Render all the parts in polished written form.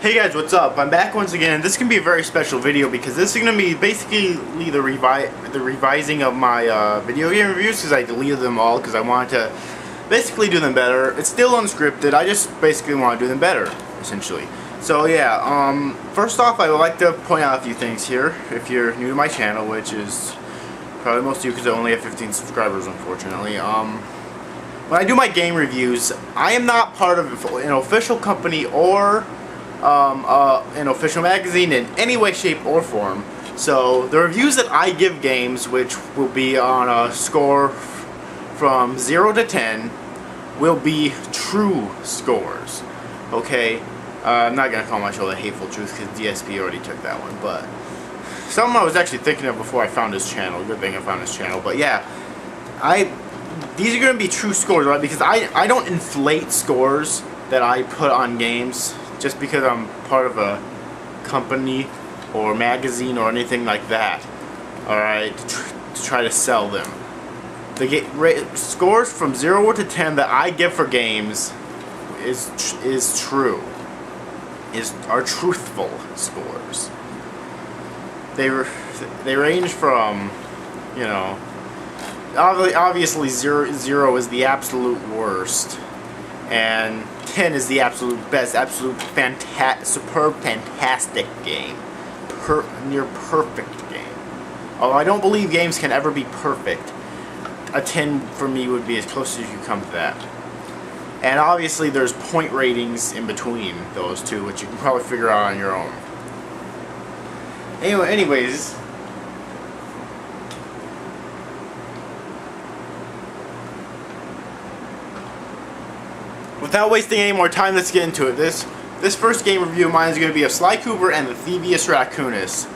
Hey guys, what's up? I'm back once again. This can be a very special video because this is going to be basically the revising of my video game reviews, because I deleted them all because I wanted to basically do them better. It's still unscripted. I just basically want to do them better, essentially. So yeah, first off, I would like to point out a few things here. If you're new to my channel, which is probably most of you because I only have 15 subscribers, unfortunately. When I do my game reviews, I am not part of an official company or an official magazine in any way, shape, or form. So the reviews that I give games, which will be on a score from 0 to 10, will be true scores. Okay? I'm not going to call my show The Hateful Truth because DSP already took that one, but something I was actually thinking of before I found his channel. Good thing I found his channel. But yeah, these are going to be true scores, right? Because I don't inflate scores that I put on games just because I'm part of a company or magazine or anything like that. Alright, to try to sell them. The scores from 0 to 10 that I give for games are truthful scores. They range from, you know, obviously 0 is the absolute worst, and 10 is the absolute best, superb, fantastic game. Near perfect game. Although I don't believe games can ever be perfect, a 10 for me would be as close as you come to that. And obviously there's point ratings in between those two, which you can probably figure out on your own. Anyways, without wasting any more time, let's get into it. This first game review of mine is going to be of Sly Cooper and the Thievieus Raccoonus.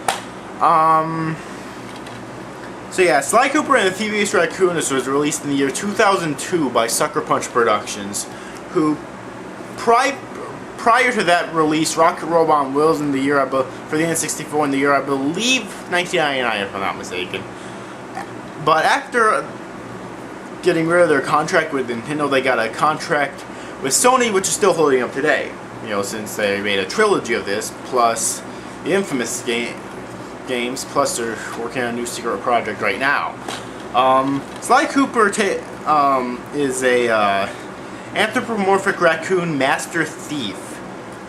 So yeah, Sly Cooper and the Thievieus Raccoonus was released in the year 2002 by Sucker Punch Productions, who prior to that release, Rocket Robot on Wheels in the year for the N64 in the year, I believe, 1999, if I'm not mistaken. But after getting rid of their contract with Nintendo, they got a contract with Sony, which is still holding up today. You know, since they made a trilogy of this, plus the infamous games, plus they're working on a new secret project right now. Sly Cooper is a anthropomorphic raccoon master thief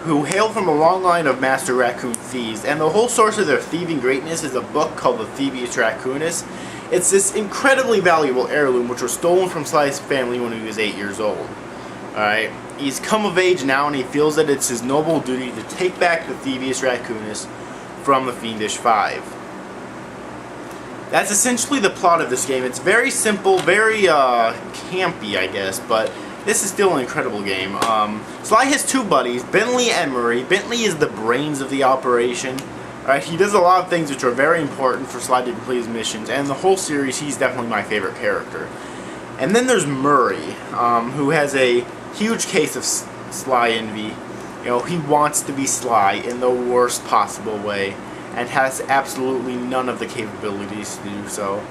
who hail from a long line of master raccoon thieves, and the whole source of their thieving greatness is a book called the Thievieus Raccoonus. It's this incredibly valuable heirloom which was stolen from Sly's family when he was 8 years old. Alright, he's come of age now, and he feels that it's his noble duty to take back the Thievieus Raccoonus from the Fiendish Five. That's essentially the plot of this game. It's very simple, very campy, I guess, but this is still an incredible game. Sly has two buddies, Bentley and Murray. Bentley is the brains of the operation. Alright, he does a lot of things which are very important for Sly to complete his missions, and the whole series, he's definitely my favorite character. And then there's Murray, who has a huge case of Sly envy. You know, he wants to be Sly in the worst possible way, and has absolutely none of the capabilities to do so.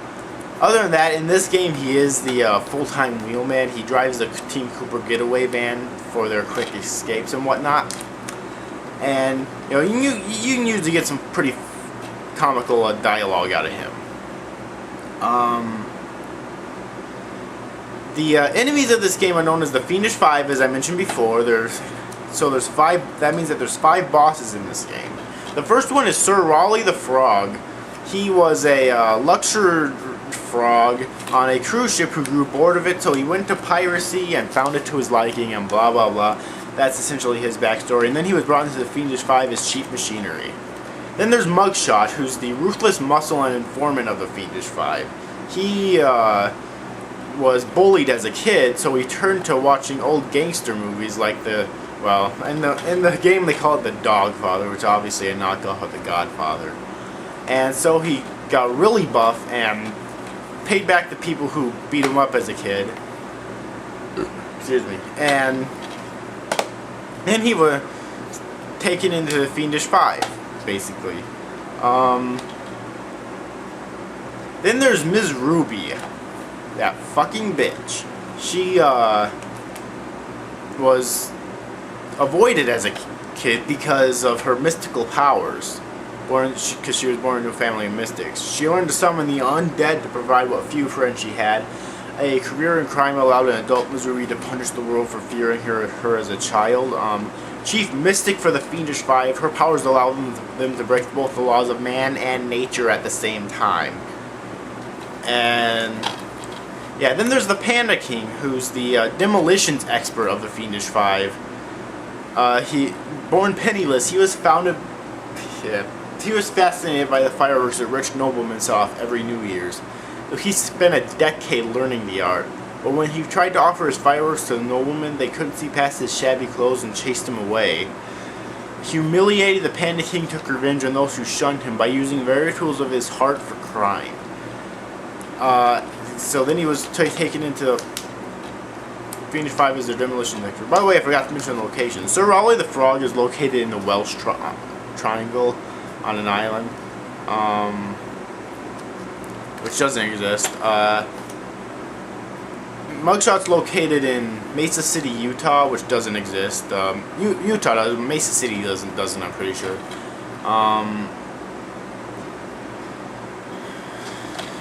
Other than that, in this game, he is the full-time wheelman. He drives the Team Cooper getaway van for their quick escapes and whatnot. And you know, you can usually get some pretty comical dialogue out of him. The enemies of this game are known as the Fiendish Five, as I mentioned before. There's five. That means that there's 5 bosses in this game. The first one is Sir Raleigh the Frog. He was a luxury frog on a cruise ship who grew bored of it, so he went to piracy and found it to his liking, and blah blah blah. That's essentially his backstory. And then he was brought into the Fiendish Five as cheap machinery. Then there's Mugshot, who's the ruthless muscle and informant of the Fiendish Five. He was bullied as a kid, so he turned to watching old gangster movies like in the game they call it The Dogfather, which is obviously a knockoff of The Godfather. And so he got really buff and paid back the people who beat him up as a kid. Excuse me. And then he was taken into the Fiendish Five, basically. Then there's Ms. Ruby. That fucking bitch. She was avoided as a kid because of her mystical powers. Because she was born into a family of mystics. She learned to summon the undead to provide what few friends she had. A career in crime allowed an adult Missouri to punish the world for fearing her as a child. Chief mystic for the Fiendish Five, her powers allow them to break both the laws of man and nature at the same time. And yeah, then there's the Panda King, who's the demolitions expert of the Fiendish Five. Born penniless, he was fascinated by the fireworks that rich noblemen set off every New Year's. So he spent a decade learning the art. But when he tried to offer his fireworks to the noblemen, they couldn't see past his shabby clothes and chased him away. Humiliated, the Panda King took revenge on those who shunned him by using various tools of his heart for crime. So then he was taken into Fiendish 5 as their demolition expert. By the way, I forgot to mention the location. Sir Raleigh the Frog is located in the Welsh Triangle on an island, which doesn't exist. Mugshot's located in Mesa City, Utah, which doesn't exist. Utah does, Mesa City doesn't, I'm pretty sure.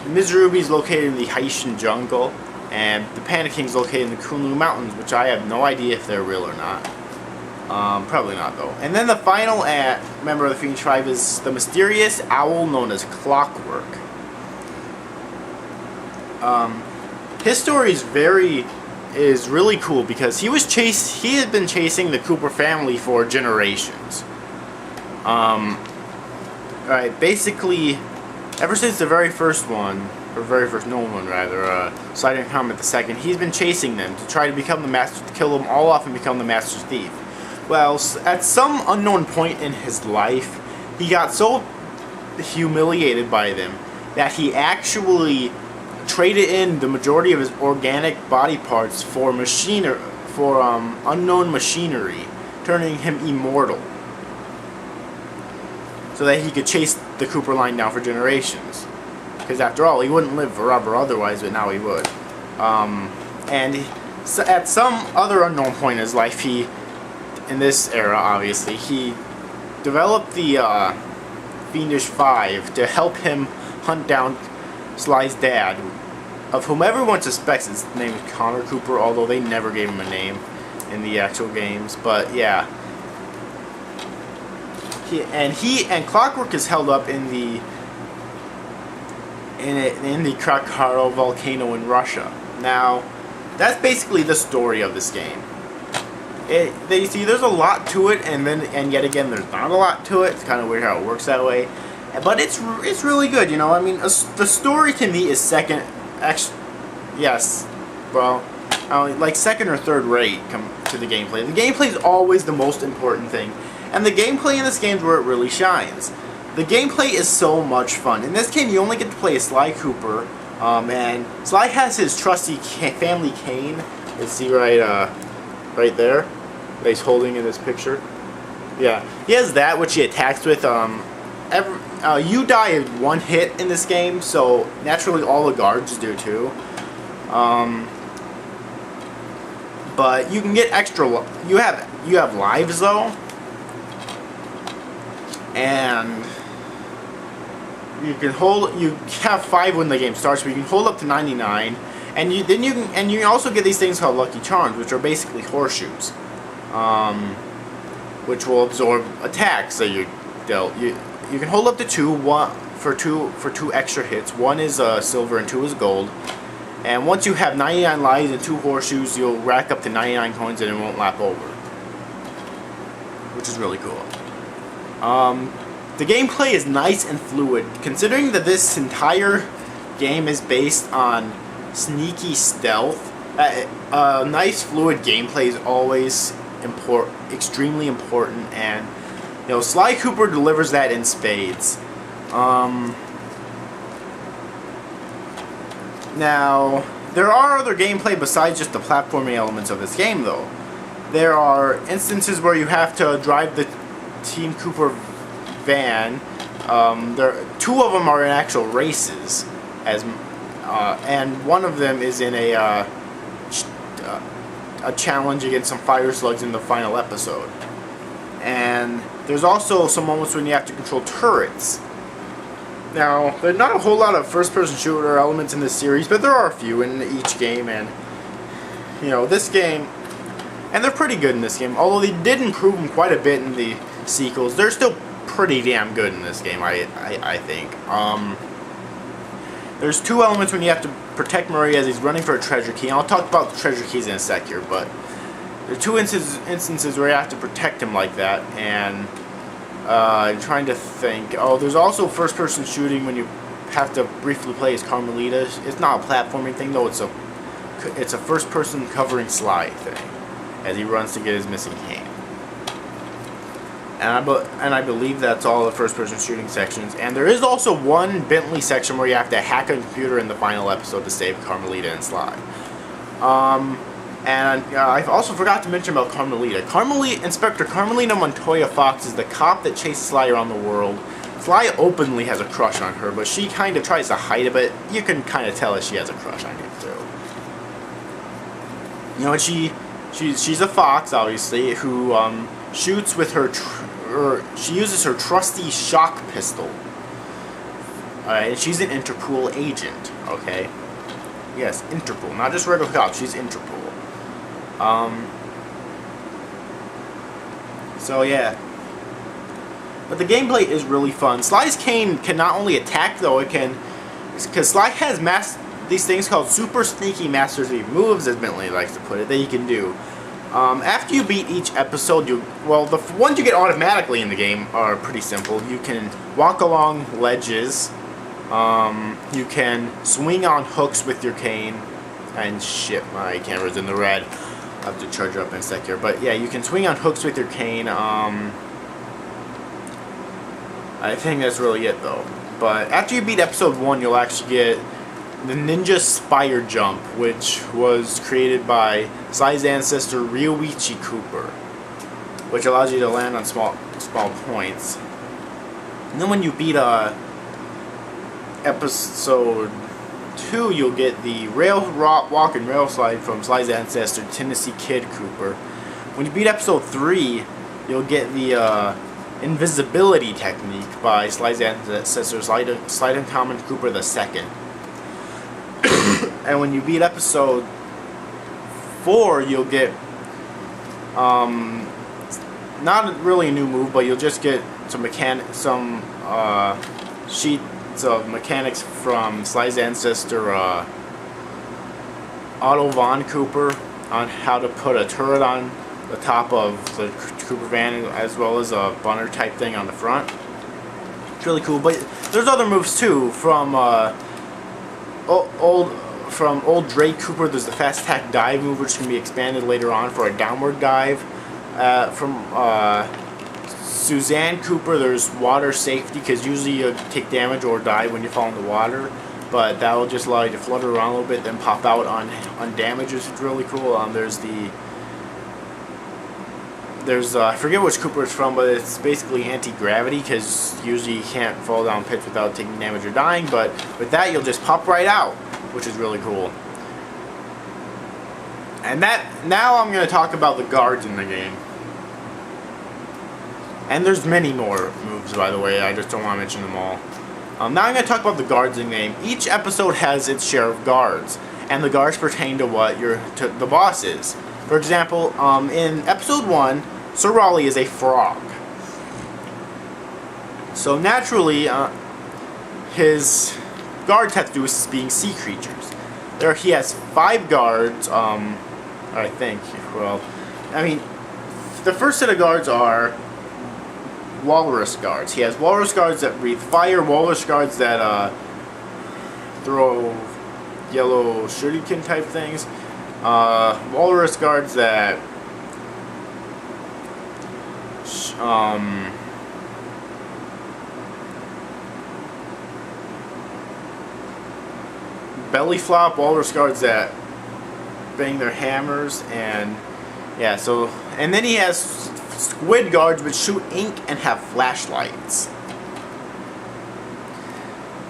Ms. Ruby's located in the Haitian jungle, and the Panda King's located in the Kunlun Mountains, which I have no idea if they're real or not. Probably not, though. And then the final member of the Fiendish Five is the mysterious owl known as Clockwork. His story is really cool because he had been chasing the Cooper family for generations. Right, basically, ever since the very first one, or very first known one rather, Sliding Comet II, he's been chasing them to try to become the master, to kill them all off and become the master thief. Well, at some unknown point in his life, he got so humiliated by them that he actually traded in the majority of his organic body parts for unknown machinery, turning him immortal, so that he could chase the Cooper line down for generations. Because after all, he wouldn't live forever otherwise, but now he would. At some other unknown point in his life, in this era, obviously, he developed the Fiendish Five to help him hunt down Sly's dad, of whom everyone suspects his name is Connor Cooper, although they never gave him a name in the actual games. But yeah, and Clockwork is held up in the Krakatoa volcano in Russia. Now, that's basically the story of this game. You see, there's a lot to it, and yet again, there's not a lot to it. It's kind of weird how it works that way, but it's really good. You know, I mean, the story to me is second. Yes, well, like second or third rate to the gameplay. The gameplay is always the most important thing, and the gameplay in this game is where it really shines. The gameplay is so much fun. In this game, you only get to play as Sly Cooper, and Sly has his trusty family cane. You see right there, that he's holding in this picture. Yeah, he has that, which he attacks with. You die in one hit in this game, so naturally all the guards do too. But you can get extra. You have lives though, and you have 5 when the game starts, but you can hold up to 99, and you can also get these things called Lucky Charms, which are basically horseshoes, which will absorb attacks that you dealt. You can hold up to 2 for two extra hits. 1 is silver and 2 is gold. And once you have 99 lives and 2 horseshoes, you'll rack up to 99 coins and it won't lap over, which is really cool. The gameplay is nice and fluid, considering that this entire game is based on sneaky stealth. Nice fluid gameplay is always extremely important, and you know, Sly Cooper delivers that in spades. Now, there are other gameplay besides just the platforming elements of this game, though. There are instances where you have to drive the Team Cooper van. 2 of them are in actual races, and one of them is in a challenge against some fire slugs in the final episode. And there's also some moments when you have to control turrets. Now, there's not a whole lot of first-person shooter elements in this series, but there are a few in each game, and you know, this game, and they're pretty good in this game, although they did improve them quite a bit in the sequels. They're still pretty damn good in this game, I think. There's two elements when you have to protect Murray as he's running for a treasure key, and I'll talk about the treasure keys in a sec here, but there are two instances where you have to protect him like that, and I'm trying to think. Oh, there's also first-person shooting when you have to briefly play as Carmelita. It's not a platforming thing, though. It's a first-person covering Sly thing as he runs to get his missing hand. And I believe that's all the first-person shooting sections. And there is also one Bentley section where you have to hack a computer in the final episode to save Carmelita and Sly. And I also forgot to mention about Carmelita. Inspector Carmelita Montoya Fox is the cop that chases Sly around the world. Sly openly has a crush on her, but she kind of tries to hide it, but you can kind of tell that she has a crush on him too. You know, and she's a fox, obviously, who shoots with she uses her trusty shock pistol. Alright, and she's an Interpol agent, okay? Yes, Interpol, not just regular cop, she's Interpol. So yeah. But the gameplay is really fun. Sly's cane can not only attack, though, it can... Because Sly has these things called super sneaky masters of moves, as Bentley likes to put it, that you can do. After you beat each episode, the ones you get automatically in the game are pretty simple. You can walk along ledges. You can swing on hooks with your cane. And shit, my camera's in the red. I'll have to charge her up in a sec here. But yeah, you can swing on hooks with your cane. I think that's really it, though. But after you beat episode 1, you'll actually get the Ninja Spire Jump, which was created by Sly's ancestor Ryoichi Cooper, which allows you to land on small points. And then when you beat episode 2, you'll get the walk and rail slide from Sly's ancestor Tennessee Kid Cooper. When you beat episode 3, you'll get the invisibility technique by Sly's ancestor Slide Common Cooper II. And when you beat episode 4, you'll get not really a new move, but you'll just get some sheets of mechanics from Sly's ancestor Otto Von Cooper on how to put a turret on the top of the Cooper van, as well as a bunner type thing on the front. It's really cool. But there's other moves too from old Drake Cooper. There's the fast attack dive move, which can be expanded later on for a downward dive. From Suzanne Cooper, there's water safety, because usually you take damage or die when you fall in the water, but that will just allow you to flutter around a little bit, then pop out on damage, which is really cool. There's I forget which Cooper it's from, but it's basically anti-gravity, because usually you can't fall down pits without taking damage or dying, but with that you'll just pop right out, which is really cool. And now I'm going to talk about the guards in the game. And there's many more moves, by the way, I just don't want to mention them all. Now I'm going to talk about the guards in the game. Each episode has its share of guards, and the guards pertain to what the boss is. For example, in episode 1, Sir Raleigh is a frog. So naturally, his guards have to do with being sea creatures. He has 5 guards, I think. Well, I mean, the first set of guards are walrus guards. He has walrus guards that breathe fire, walrus guards that throw yellow shuriken type things, walrus guards that belly flop, walrus guards that bang their hammers, and yeah, so, and then he has squid guards which shoot ink and have flashlights.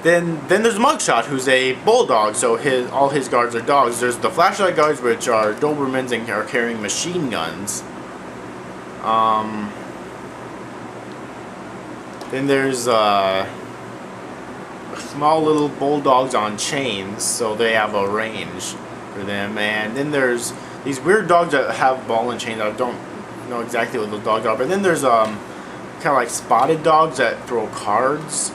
Then there's Mugshot, who's a bulldog, so all his guards are dogs. There's the flashlight guards, which are Dobermans and are carrying machine guns. Then there's small little bulldogs on chains, so they have a range for them. And then there's these weird dogs that have ball and chains. I don't know exactly what those dogs are, but then there's kind of like spotted dogs that throw cards.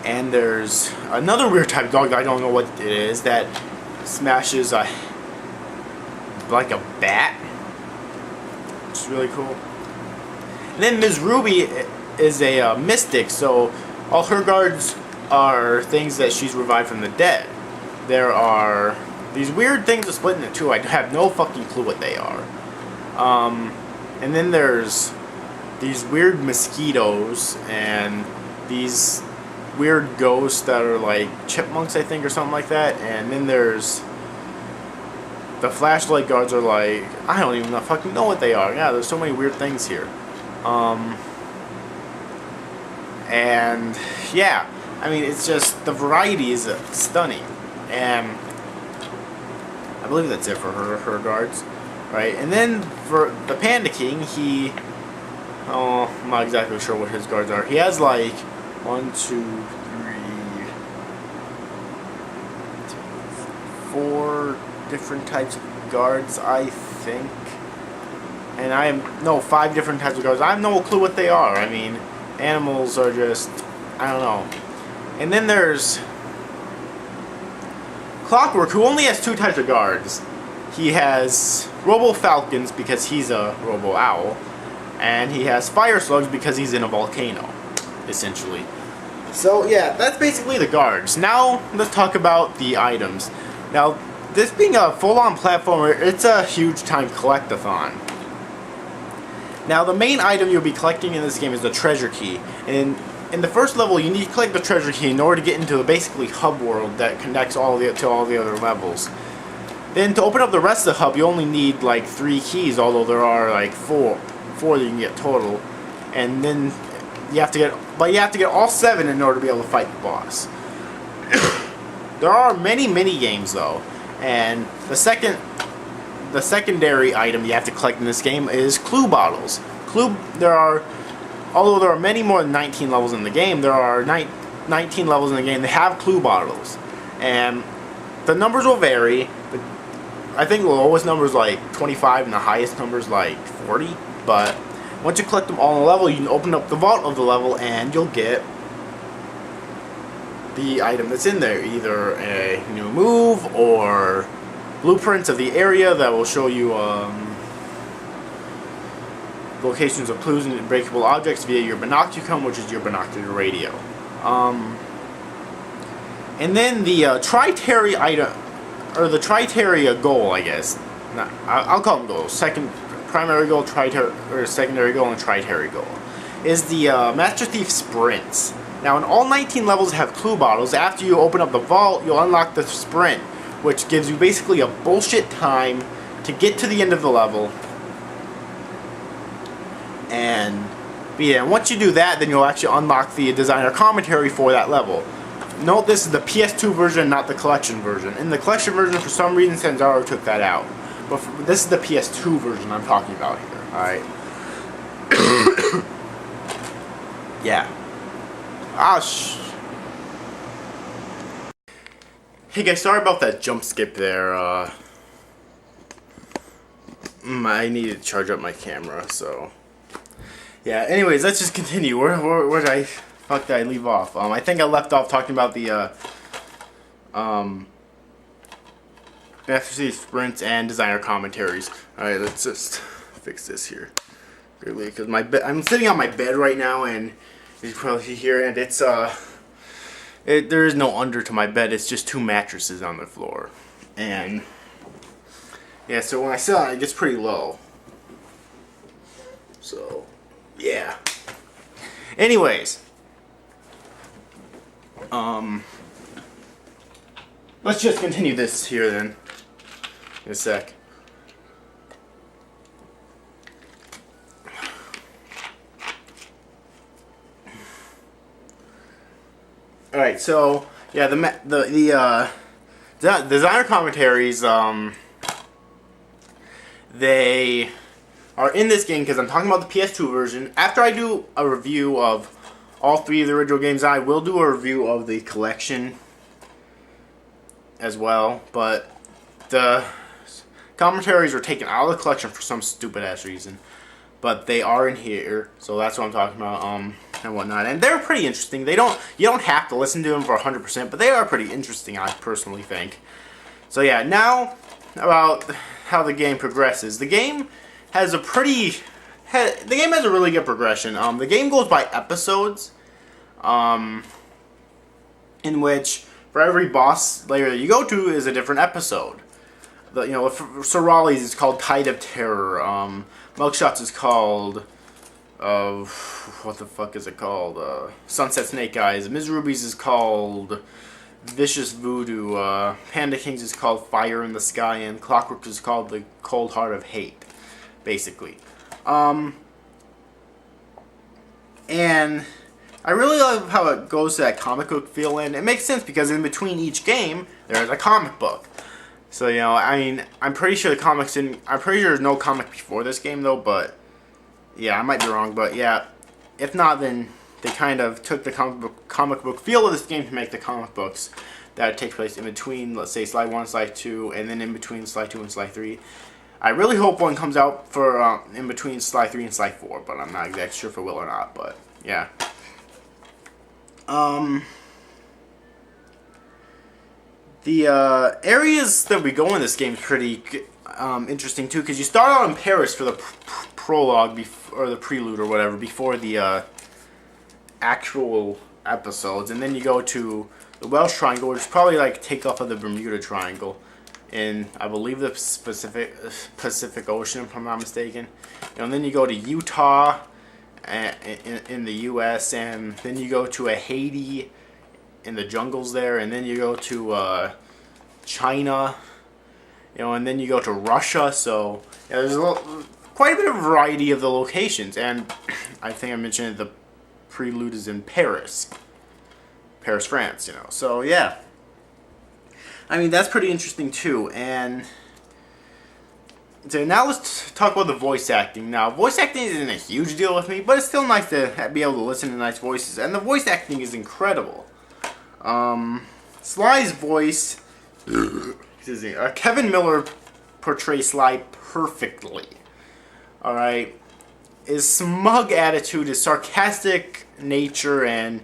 And there's another weird type of dog that I don't know what it is that smashes like a bat. It's really cool. And then Ms. Ruby is a mystic, so all her guards are things that she's revived from the dead. There are these weird things that split into two. I have no fucking clue what they are. And then there's these weird mosquitoes and these weird ghosts that are like chipmunks, I think, or something like that. And then there's the flashlight guards are like, I don't even fucking know what they are. Yeah, there's so many weird things here. And yeah, I mean, it's just, the variety is stunning. And I believe that's it for her guards, right? And then for the Panda King, I'm not exactly sure what his guards are. He has like 1, 2, 3, 4 different types of guards, I think. And 5 different types of guards. I have no clue what they are. I mean, animals are just, I don't know. And then there's Clockwork, who only has 2 types of guards. He has Robo Falcons because he's a Robo Owl, and he has Fire Slugs because he's in a volcano, essentially. So yeah, that's basically the guards. Now let's talk about the items. Now, this being a full-on platformer, it's a huge time collectathon. Now, the main item you'll be collecting in this game is the treasure key. And in the first level, you need to collect the treasure key in order to get into a basically hub world that connects to all the other levels. Then to open up the rest of the hub, you only need like 3 keys, although there are like 4 that you can get total. And then you have to get all 7 in order to be able to fight the boss. There are many games though, and the secondary item you have to collect in this game is clue bottles. Although there are many more than 19 levels in the game, there are 19 levels in the game that have clue bottles. And the numbers will vary. I think the lowest number is like 25 and the highest number is like 40. But once you collect them all in a level, you can open up the vault of the level and you'll get the item that's in there. Either a new move or blueprints of the area that will show you locations of clues and breakable objects via your binoculum, which is your binocular radio. And then the Triteria item, or the Triteria goal, I guess. I'll call them goals. Primary goal, secondary goal, and Triteria goal is the Master Thief Sprints. Now, in all 19 levels have clue bottles. After you open up the vault, you'll unlock the Sprint, which gives you basically a bullshit time to get to the end of the level. And yeah, once you do that, then you'll actually unlock the designer commentary for that level. Note this is the PS2 version, not the collection version. In the collection version, for some reason, Sanzaro took that out. But this is the PS2 version I'm talking about here. Alright. Yeah. Hey guys, sorry about that jump skip there. I needed to charge up my camera, so yeah. Anyways, let's just continue. Where did I leave off? I think I left off talking about the Master Thief Sprints and designer commentaries. All right, let's just fix this here, really, because I'm sitting on my bed right now, and you can probably hear, and it's there is no under to my bed. It's just 2 mattresses on the floor, and yeah, so when I sit on it, it gets pretty low. So yeah. Anyways, let's just continue this here then. In a sec. All right, so yeah, the designer commentaries, they are in this game because I'm talking about the PS2 version. After I do a review of all 3 of the original games, I will do a review of the collection as well. But the commentaries are taken out of the collection for some stupid ass reason. But they are in here, so that's what I'm talking about, and whatnot. And they're pretty interesting. You don't have to listen to them for 100%, but they are pretty interesting, I personally think. So yeah, now about how the game progresses. The game has a really good progression. The game goes by episodes, in which for every boss layer that you go to is a different episode. For Sir Raleigh's is called Tide of Terror. Milkshot's is called, what the fuck is it called? Sunset Snake Eyes. Ms. Ruby's is called Vicious Voodoo. Panda King's is called Fire in the Sky, and Clockwork is called The Cold Heart of Hate, basically. And I really love how it goes to that comic book feel, and it makes sense because in between each game, there's a comic book. So, I'm pretty sure I'm pretty sure there's no comic before this game, though, but, yeah, I might be wrong, but, yeah, if not, then they kind of took the comic book feel of this game to make the comic books that take place in between, let's say, Slide 1, Slide 2, and then in between Slide 2 and Slide 3. I really hope one comes out for, in between Slide 3 and Slide 4, but I'm not exactly sure if it will or not, but, yeah. The areas that we go in this game is pretty interesting too, because you start out in Paris for the prologue, or the prelude or whatever, before the actual episodes, and then you go to the Welsh Triangle, which is probably like takeoff of the Bermuda Triangle in, I believe, the Pacific Ocean, if I'm not mistaken. And then you go to Utah in the U.S., and then you go to Haiti in the jungles there, and then you go to China, and then you go to Russia. So yeah, there's quite a bit of variety of the locations, and I think I mentioned the prelude is in Paris, France. So yeah, that's pretty interesting too. And so now let's talk about the voice acting. Now, voice acting isn't a huge deal with me, but it's still nice to be able to listen to nice voices, and the voice acting is incredible. Sly's voice, excuse me, Kevin Miller portrays Sly perfectly. Alright, his smug attitude, his sarcastic nature, and,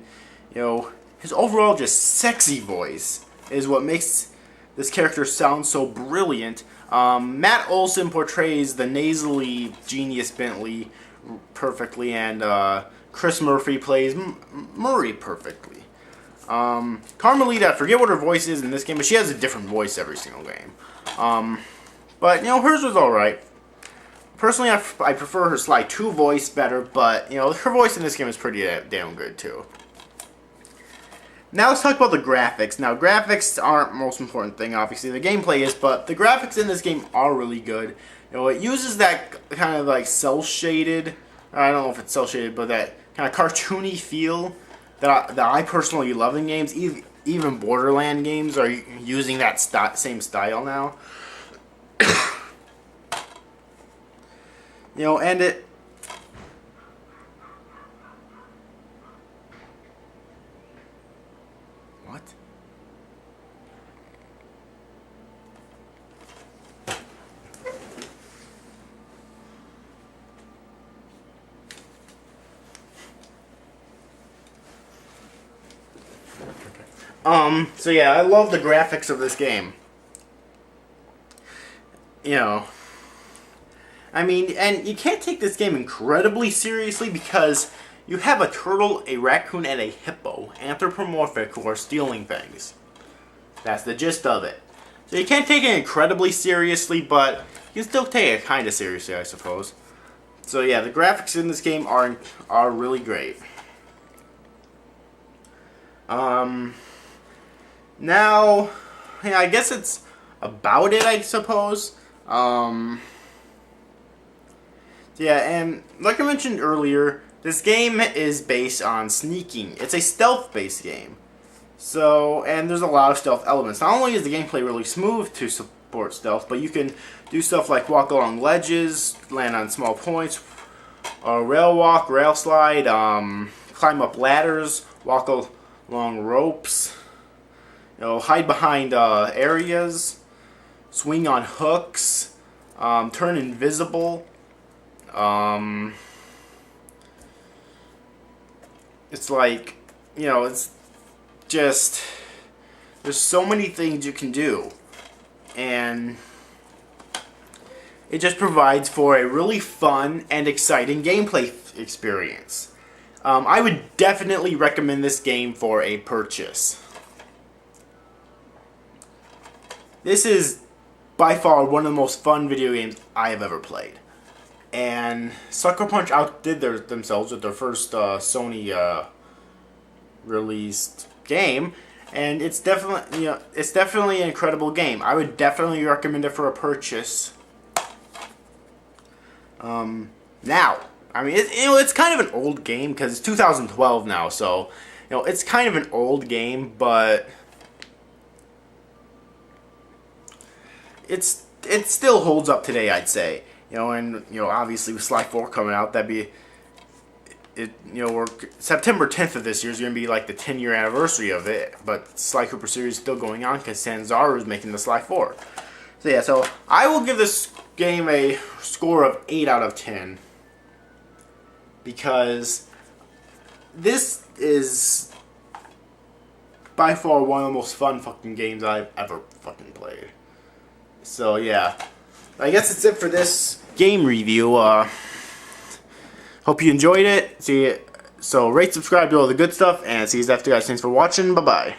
his overall just sexy voice is what makes this character sound so brilliant. Matt Olson portrays the nasally genius Bentley perfectly, and Chris Murphy plays Murray perfectly. Carmelita, I forget what her voice is in this game, but she has a different voice every single game. But, hers was alright. Personally, I prefer her Sly 2 voice better, but, her voice in this game is pretty damn good, too. Now let's talk about the graphics. Now, graphics aren't the most important thing, obviously. The gameplay is, but the graphics in this game are really good. It uses that kind of, like, cel-shaded, I don't know if it's cel-shaded, but that kind of cartoony feel that I personally love in games. Even Borderland games are using that same style now. And it... What? So yeah, I love the graphics of this game. And you can't take this game incredibly seriously because you have a turtle, a raccoon, and a hippo, anthropomorphic, who are stealing things. That's the gist of it. So you can't take it incredibly seriously, but you can still take it kind of seriously, I suppose. So yeah, the graphics in this game are really great. Now, yeah, I guess it's about it, I suppose. Yeah, and like I mentioned earlier, this game is based on sneaking. It's a stealth-based game. So, and there's a lot of stealth elements. Not only is the gameplay really smooth to support stealth, but you can do stuff like walk along ledges, land on small points, rail walk, rail slide, climb up ladders, walk along ropes, hide behind areas, swing on hooks, turn invisible. It's like, it's just, there's so many things you can do, and it just provides for a really fun and exciting gameplay experience. I would definitely recommend this game for a purchase. This is by far one of the most fun video games I have ever played. And Sucker Punch outdid themselves with their first Sony released game, and it's definitely an incredible game. I would definitely recommend it for a purchase. Now, I mean, it's kind of an old game because it's 2012 now, so it's kind of an old game, but it still holds up today, I'd say. And obviously with Sly 4 coming out, that'd be we're September 10th of this year is going to be like the 10-year anniversary of it, but Sly Cooper series is still going on because Sanzaru is making the Sly 4. So yeah, so I will give this game a score of 8 out of 10 because this is by far one of the most fun fucking games I've ever fucking played. So yeah, I guess that's it for this game review. Hope you enjoyed it. So rate, subscribe, do all the good stuff, and see you after, guys. Thanks for watching. Bye bye.